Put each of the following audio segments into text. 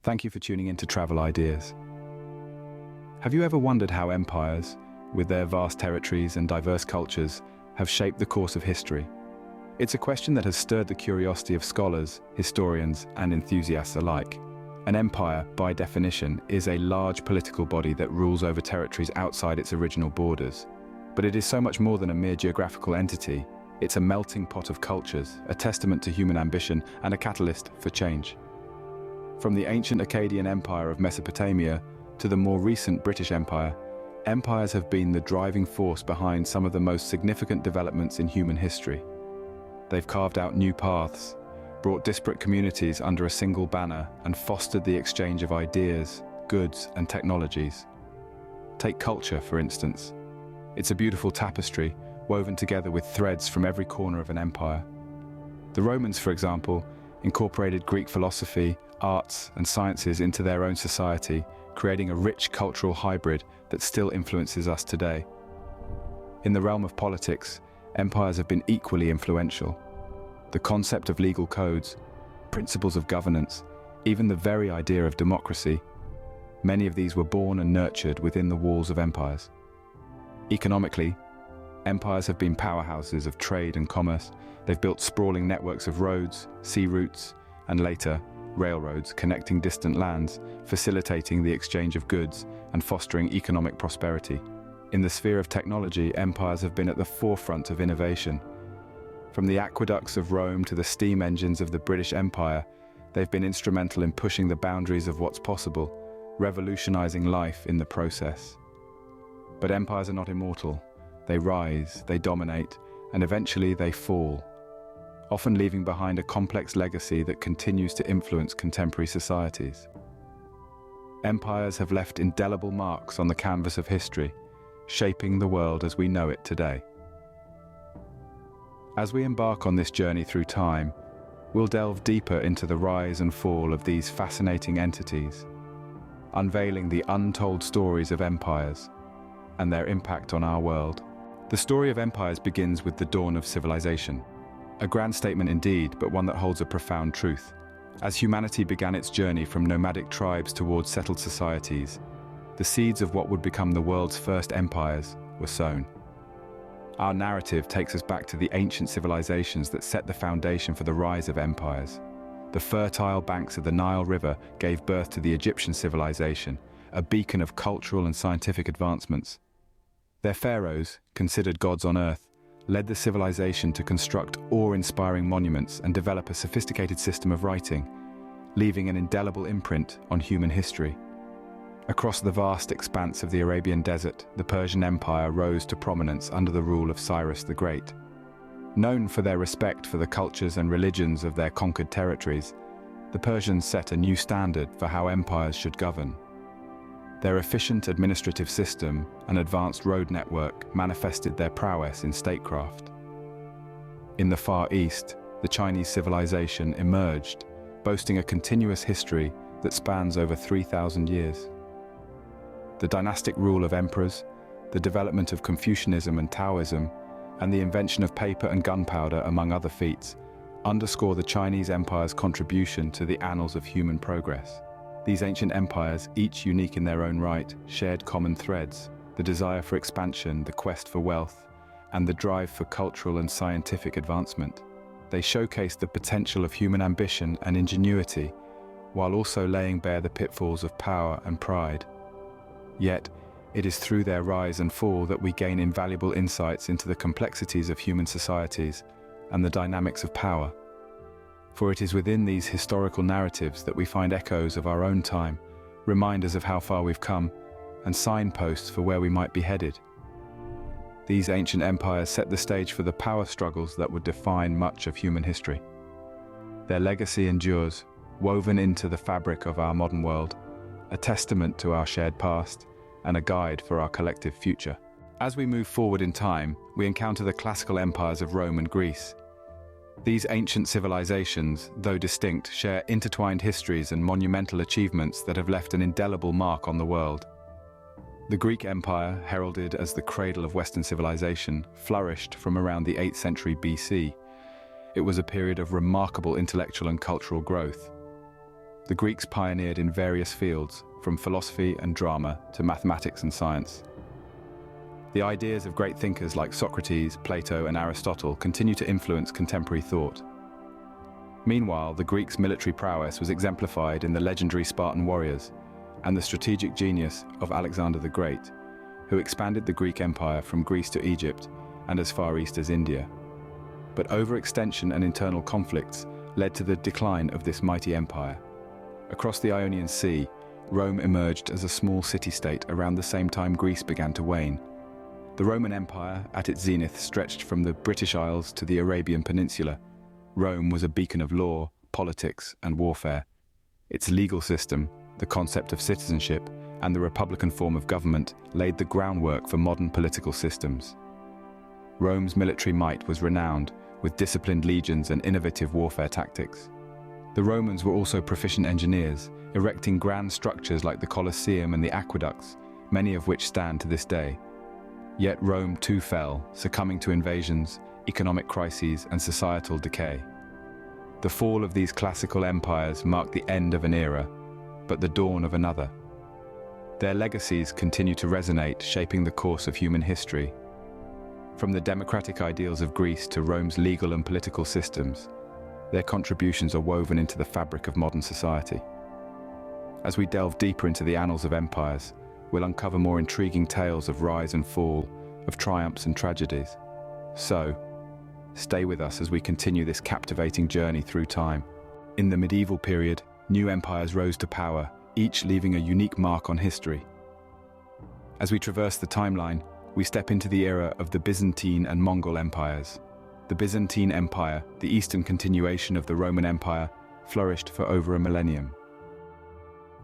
Thank you for tuning in to Travel Ideas. Have you ever wondered how empires, with their vast territories and diverse cultures, have shaped the course of history? It's a question that has stirred the curiosity of scholars, historians, and enthusiasts alike. An empire, by definition, is a large political body that rules over territories outside its original borders. But it is so much more than a mere geographical entity. It's a melting pot of cultures, a testament to human ambition, and a catalyst for change. From the ancient Akkadian Empire of Mesopotamia to the more recent British Empire, empires have been the driving force behind some of the most significant developments in human history. They've carved out new paths, brought disparate communities under a single banner, and fostered the exchange of ideas, goods, and technologies. Take culture, for instance. It's a beautiful tapestry, woven together with threads from every corner of an empire. The Romans, for example, incorporated Greek philosophy, arts, and sciences into their own society, creating a rich cultural hybrid that still influences us today. In the realm of politics, empires have been equally influential. The concept of legal codes, principles of governance, even the very idea of democracy, many of these were born and nurtured within the walls of empires. Economically, empires have been powerhouses of trade and commerce. They've built sprawling networks of roads, sea routes, and later, railroads connecting distant lands, facilitating the exchange of goods and fostering economic prosperity. In the sphere of technology, empires have been at the forefront of innovation. From the aqueducts of Rome to the steam engines of the British Empire, they've been instrumental in pushing the boundaries of what's possible, revolutionizing life in the process. But empires are not immortal. They rise, they dominate, and eventually they fall, often leaving behind a complex legacy that continues to influence contemporary societies. Empires have left indelible marks on the canvas of history, shaping the world as we know it today. As we embark on this journey through time, we'll delve deeper into the rise and fall of these fascinating entities, unveiling the untold stories of empires and their impact on our world. The story of empires begins with the dawn of civilization. A grand statement indeed, but one that holds a profound truth. As humanity began its journey from nomadic tribes towards settled societies, the seeds of what would become the world's first empires were sown. Our narrative takes us back to the ancient civilizations that set the foundation for the rise of empires. The fertile banks of the Nile River gave birth to the Egyptian civilization, a beacon of cultural and scientific advancements. Their pharaohs, considered gods on earth, led the civilization to construct awe-inspiring monuments and develop a sophisticated system of writing, leaving an indelible imprint on human history. Across the vast expanse of the Arabian desert, the Persian Empire rose to prominence under the rule of Cyrus the Great. Known for their respect for the cultures and religions of their conquered territories, the Persians set a new standard for how empires should govern. Their efficient administrative system and advanced road network manifested their prowess in statecraft. In the Far East, the Chinese civilization emerged, boasting a continuous history that spans over 3,000 years. The dynastic rule of emperors, the development of Confucianism and Taoism, and the invention of paper and gunpowder, among other feats, underscore the Chinese Empire's contribution to the annals of human progress. These ancient empires, each unique in their own right, shared common threads: the desire for expansion, the quest for wealth, and the drive for cultural and scientific advancement. They showcased the potential of human ambition and ingenuity, while also laying bare the pitfalls of power and pride. Yet, it is through their rise and fall that we gain invaluable insights into the complexities of human societies and the dynamics of power. For it is within these historical narratives that we find echoes of our own time, reminders of how far we've come, and signposts for where we might be headed. These ancient empires set the stage for the power struggles that would define much of human history. Their legacy endures, woven into the fabric of our modern world, a testament to our shared past and a guide for our collective future. As we move forward in time, we encounter the classical empires of Rome and Greece. These ancient civilizations, though distinct, share intertwined histories and monumental achievements that have left an indelible mark on the world. The Greek Empire, heralded as the cradle of Western civilization, flourished from around the 8th century BC. It was a period of remarkable intellectual and cultural growth. The Greeks pioneered in various fields, from philosophy and drama to mathematics and science. The ideas of great thinkers like Socrates, Plato, and Aristotle continue to influence contemporary thought. Meanwhile, the Greeks' military prowess was exemplified in the legendary Spartan warriors and the strategic genius of Alexander the Great, who expanded the Greek Empire from Greece to Egypt and as far east as India. But overextension and internal conflicts led to the decline of this mighty empire. Across the Ionian Sea, Rome emerged as a small city-state around the same time Greece began to wane. The Roman Empire, at its zenith, stretched from the British Isles to the Arabian Peninsula. Rome was a beacon of law, politics, and warfare. Its legal system, the concept of citizenship, and the republican form of government laid the groundwork for modern political systems. Rome's military might was renowned, with disciplined legions and innovative warfare tactics. The Romans were also proficient engineers, erecting grand structures like the Colosseum and the aqueducts, many of which stand to this day. Yet Rome too fell, succumbing to invasions, economic crises, and societal decay. The fall of these classical empires marked the end of an era, but the dawn of another. Their legacies continue to resonate, shaping the course of human history. From the democratic ideals of Greece to Rome's legal and political systems, their contributions are woven into the fabric of modern society. As we delve deeper into the annals of empires, we'll uncover more intriguing tales of rise and fall, of triumphs and tragedies. So, stay with us as we continue this captivating journey through time. In the medieval period, new empires rose to power, each leaving a unique mark on history. As we traverse the timeline, we step into the era of the Byzantine and Mongol empires. The Byzantine Empire, the eastern continuation of the Roman Empire, flourished for over a millennium.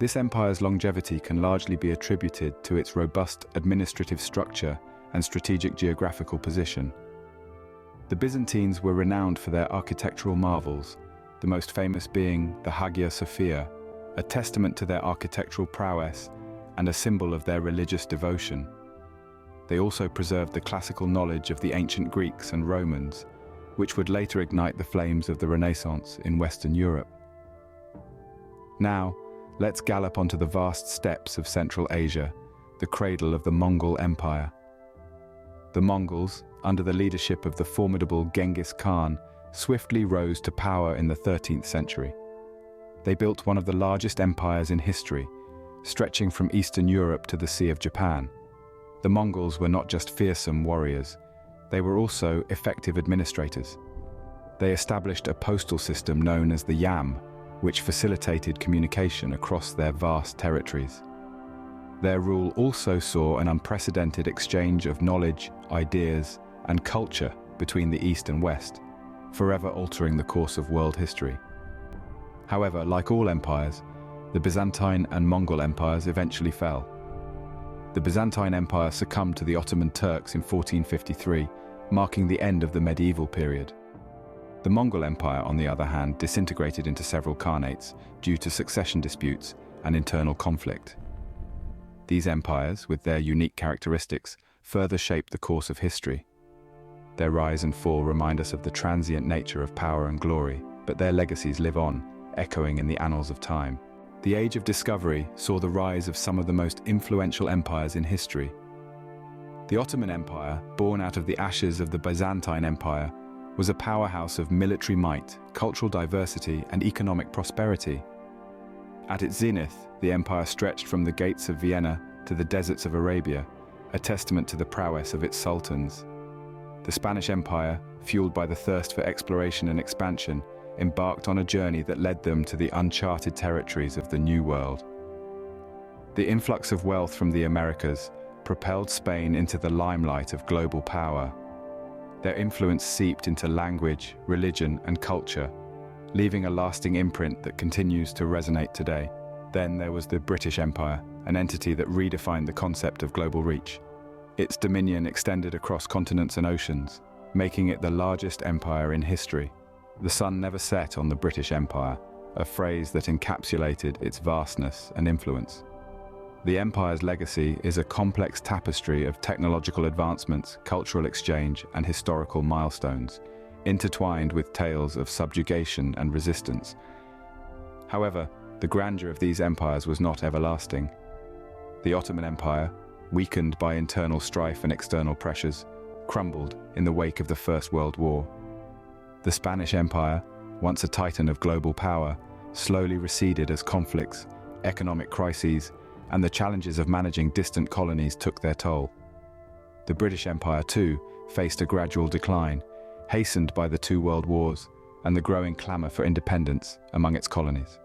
This empire's longevity can largely be attributed to its robust administrative structure and strategic geographical position. The Byzantines were renowned for their architectural marvels, the most famous being the Hagia Sophia, a testament to their architectural prowess and a symbol of their religious devotion. They also preserved the classical knowledge of the ancient Greeks and Romans, which would later ignite the flames of the Renaissance in Western Europe. Now, let's gallop onto the vast steppes of Central Asia, the cradle of the Mongol Empire. The Mongols, under the leadership of the formidable Genghis Khan, swiftly rose to power in the 13th century. They built one of the largest empires in history, stretching from Eastern Europe to the Sea of Japan. The Mongols were not just fearsome warriors, they were also effective administrators. They established a postal system known as the Yam, which facilitated communication across their vast territories. Their rule also saw an unprecedented exchange of knowledge, ideas, and culture between the East and West, forever altering the course of world history. However, like all empires, the Byzantine and Mongol empires eventually fell. The Byzantine Empire succumbed to the Ottoman Turks in 1453, marking the end of the medieval period. The Mongol Empire, on the other hand, disintegrated into several khanates due to succession disputes and internal conflict. These empires, with their unique characteristics, further shaped the course of history. Their rise and fall remind us of the transient nature of power and glory, but their legacies live on, echoing in the annals of time. The Age of Discovery saw the rise of some of the most influential empires in history. The Ottoman Empire, born out of the ashes of the Byzantine Empire, was a powerhouse of military might, cultural diversity, and economic prosperity. At its zenith, the empire stretched from the gates of Vienna to the deserts of Arabia, a testament to the prowess of its sultans. The Spanish Empire, fueled by the thirst for exploration and expansion, embarked on a journey that led them to the uncharted territories of the New World. The influx of wealth from the Americas propelled Spain into the limelight of global power. Their influence seeped into language, religion, and culture, leaving a lasting imprint that continues to resonate today. Then there was the British Empire, an entity that redefined the concept of global reach. Its dominion extended across continents and oceans, making it the largest empire in history. The sun never set on the British Empire, a phrase that encapsulated its vastness and influence. The empire's legacy is a complex tapestry of technological advancements, cultural exchange, and historical milestones, intertwined with tales of subjugation and resistance. However, the grandeur of these empires was not everlasting. The Ottoman Empire, weakened by internal strife and external pressures, crumbled in the wake of the First World War. The Spanish Empire, once a titan of global power, slowly receded as conflicts, economic crises, and the challenges of managing distant colonies took their toll. The British Empire, too, faced a gradual decline, hastened by the two world wars and the growing clamour for independence among its colonies.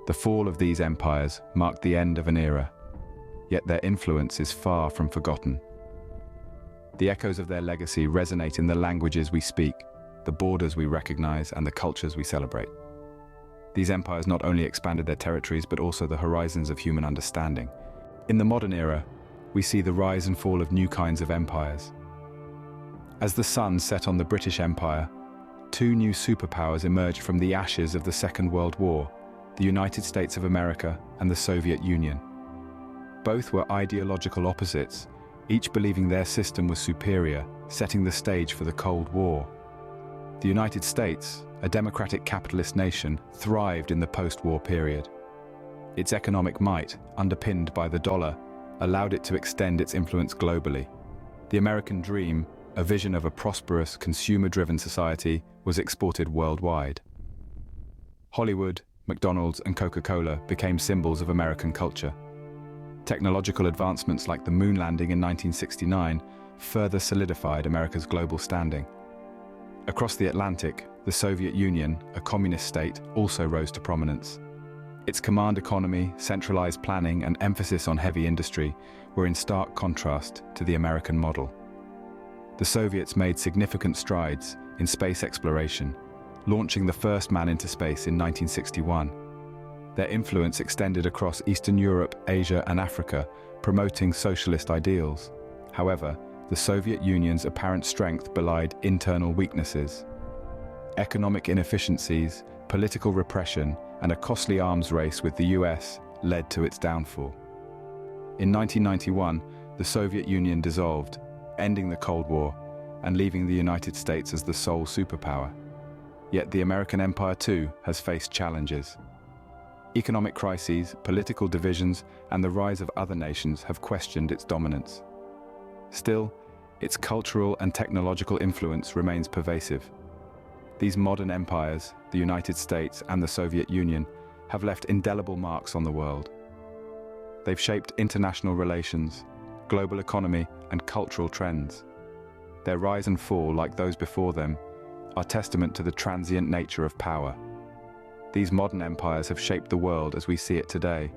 The fall of these empires marked the end of an era, yet their influence is far from forgotten. The echoes of their legacy resonate in the languages we speak, the borders we recognize, and the cultures we celebrate. These empires not only expanded their territories, but also the horizons of human understanding. In the modern era, we see the rise and fall of new kinds of empires. As the sun set on the British Empire, two new superpowers emerged from the ashes of the Second World War, the United States of America and the Soviet Union. Both were ideological opposites, each believing their system was superior, setting the stage for the Cold War. The United States, a democratic capitalist nation, thrived in the post-war period. Its economic might, underpinned by the dollar, allowed it to extend its influence globally. The American dream, a vision of a prosperous, consumer-driven society, was exported worldwide. Hollywood, McDonald's, and Coca-Cola became symbols of American culture. Technological advancements like the moon landing in 1969 further solidified America's global standing. Across the Atlantic, the Soviet Union, a communist state, also rose to prominence. Its command economy, centralized planning, and emphasis on heavy industry were in stark contrast to the American model. The Soviets made significant strides in space exploration, launching the first man into space in 1961. Their influence extended across Eastern Europe, Asia, and Africa, promoting socialist ideals. However, the Soviet Union's apparent strength belied internal weaknesses. Economic inefficiencies, political repression, and a costly arms race with the US led to its downfall. In 1991, the Soviet Union dissolved, ending the Cold War and leaving the United States as the sole superpower. Yet the American empire too has faced challenges. Economic crises, political divisions, and the rise of other nations have questioned its dominance. Still, its cultural and technological influence remains pervasive. These modern empires, the United States and the Soviet Union, have left indelible marks on the world. They've shaped international relations, global economy, and cultural trends. Their rise and fall, like those before them, are testament to the transient nature of power. These modern empires have shaped the world as we see it today.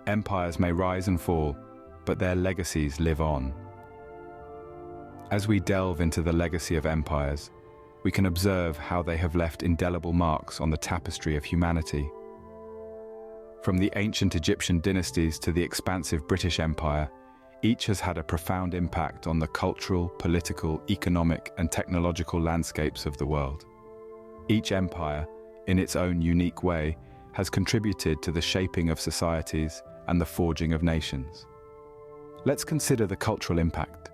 Empires may rise and fall, but their legacies live on. As we delve into the legacy of empires, we can observe how they have left indelible marks on the tapestry of humanity. From the ancient Egyptian dynasties to the expansive British Empire, each has had a profound impact on the cultural, political, economic, and technological landscapes of the world. Each empire, in its own unique way, has contributed to the shaping of societies and the forging of nations. Let's consider the cultural impact.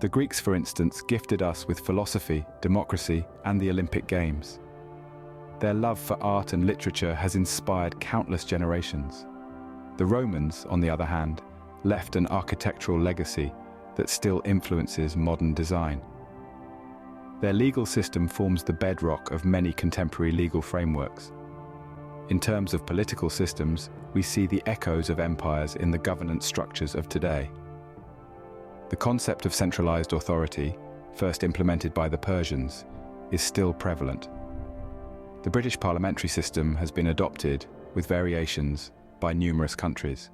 The Greeks, for instance, gifted us with philosophy, democracy, and the Olympic Games. Their love for art and literature has inspired countless generations. The Romans, on the other hand, left an architectural legacy that still influences modern design. Their legal system forms the bedrock of many contemporary legal frameworks. In terms of political systems, we see the echoes of empires in the governance structures of today. The concept of centralized authority, first implemented by the Persians, is still prevalent. The British parliamentary system has been adopted, with variations, by numerous countries.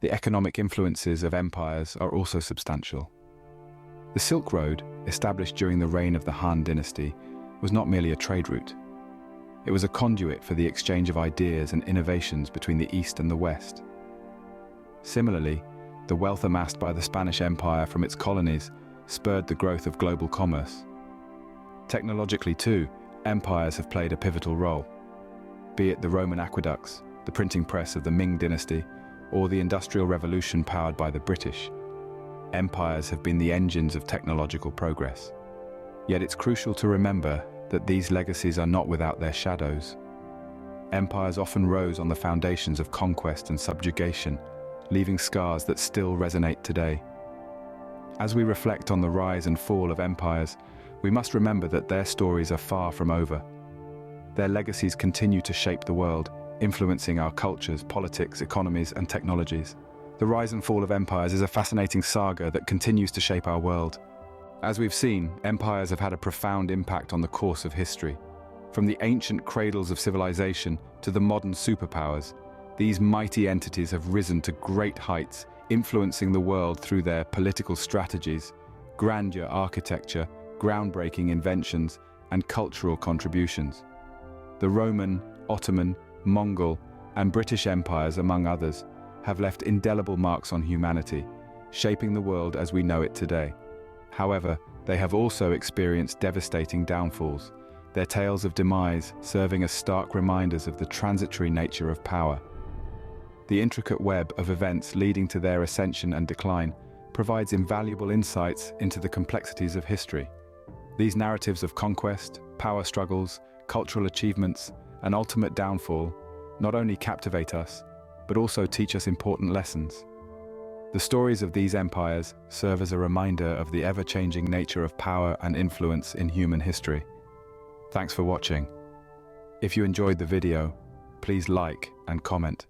The economic influences of empires are also substantial. The Silk Road, established during the reign of the Han dynasty, was not merely a trade route. It was a conduit for the exchange of ideas and innovations between the East and the West. Similarly, the wealth amassed by the Spanish Empire from its colonies spurred the growth of global commerce. Technologically too, empires have played a pivotal role. Be it the Roman aqueducts, the printing press of the Ming dynasty, or the Industrial Revolution powered by the British, empires have been the engines of technological progress. Yet it's crucial to remember that these legacies are not without their shadows. empires often rose on the foundations of conquest and subjugation, leaving scars that still resonate today. As we reflect on the rise and fall of empires, we must remember that their stories are far from over. Their legacies continue to shape the world, influencing our cultures, politics, economies, and technologies. The rise and fall of empires is a fascinating saga that continues to shape our world. As we've seen, empires have had a profound impact on the course of history. From the ancient cradles of civilization to the modern superpowers, these mighty entities have risen to great heights, influencing the world through their political strategies, grandeur architecture, groundbreaking inventions, and cultural contributions. The Roman, Ottoman, Mongol, and British empires, among others, have left indelible marks on humanity, shaping the world as we know it today. However, they have also experienced devastating downfalls, their tales of demise serving as stark reminders of the transitory nature of power. The intricate web of events leading to their ascension and decline provides invaluable insights into the complexities of history. These narratives of conquest, power struggles, cultural achievements, and ultimate downfall not only captivate us, but also teach us important lessons. The stories of these empires serve as a reminder of the ever-changing nature of power and influence in human history. Thanks for watching. If you enjoyed the video, please like and comment.